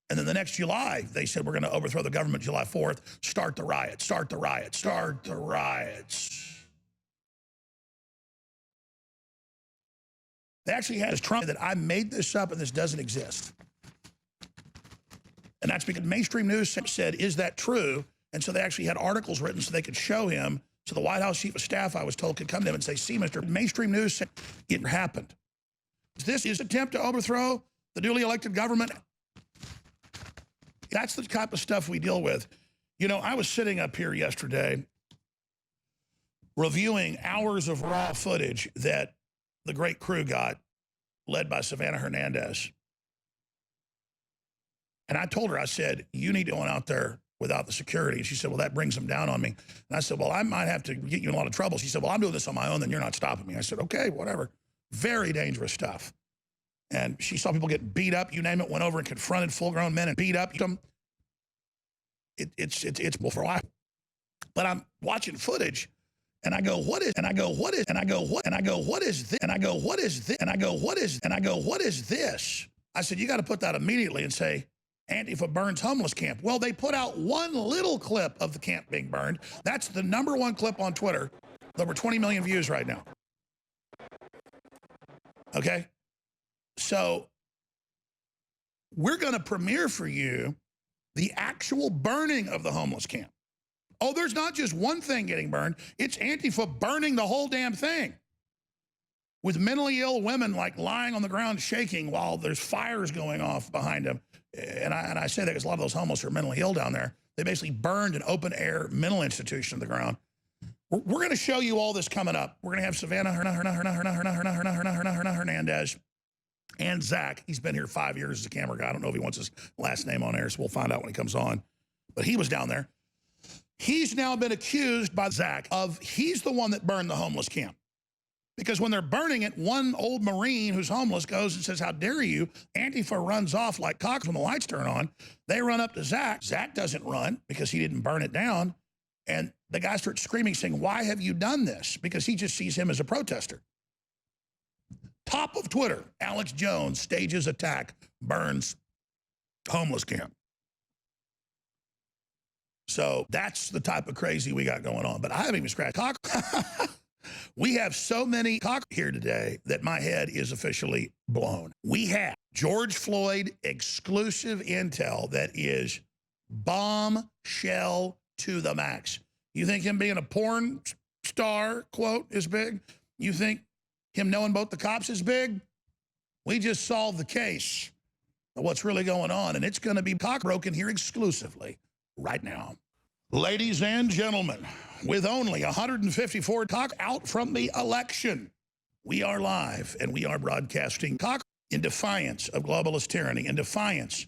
And then the next July, they said, we're going to overthrow the government July 4th, start the riots, start the riots, start the riots. They actually had Trump that I made this up and this doesn't exist. And that's because mainstream news said, is that true? And so they actually had articles written so they could show him. So the White House chief of staff, I was told, could come to him and say, see, Mr. Mainstream news said it happened. This is an attempt to overthrow the duly elected government. That's the type of stuff we deal with. You know, I was sitting up here yesterday reviewing hours of raw footage that the great crew got, led by Savannah Hernandez. And I told her, I said, you need to go out there without the security. And she said, well, that brings them down on me. And I said, well, I might have to get you in a lot of trouble. She said, well, I'm doing this on my own, then you're not stopping me. I said, okay, whatever. Very dangerous stuff. And she saw people get beat up, you name it, went over and confronted full-grown men and beat up them. It's for a while. But I'm watching footage and I go, what is, and I go, what is, and I go, what, and I go, what is this? And I go, what is this? And I go, what is, and I go, what is this? I said, you got to put that immediately and say, Antifa burns homeless camp. Well, they put out one little clip of the camp being burned. That's the #1 clip on Twitter. Over 20 million views right now. Okay? So we're going to premiere for you the actual burning of the homeless camp. Oh, there's not just one thing getting burned. It's Antifa burning the whole damn thing. With mentally ill women like lying on the ground shaking while there's fires going off behind them. And I say that because a lot of those homeless are mentally ill down there. They basically burned an open air mental institution to the ground. We're going to show you all this coming up. We're going to have Savannah Hernandez and Zach. He's been here 5 years as a camera guy. I don't know if he wants his last name on air, so we'll find out when he comes on. But he was down there. He's now been accused by Zach of he's the one that burned the homeless camp. Because when they're burning it, one old Marine who's homeless goes and says, how dare you? Antifa runs off like cocks when the lights turn on. They run up to Zach. Zach doesn't run because he didn't burn it down. And the guy starts screaming, saying, why have you done this? Because he just sees him as a protester. Top of Twitter, Alex Jones stages attack, burns homeless camp. So that's the type of crazy we got going on. But I haven't even scratched cock. We have so many cock here today that my head is officially blown. We have George Floyd exclusive intel that is bombshell to the max. You think him being a porn star, quote, is big? You think him knowing both the cops is big? We just solved the case of what's really going on, and it's going to be cockbroken here exclusively right now. Ladies and gentlemen, with only 154 cock out from the election, we are live and we are broadcasting cock in defiance of globalist tyranny, in defiance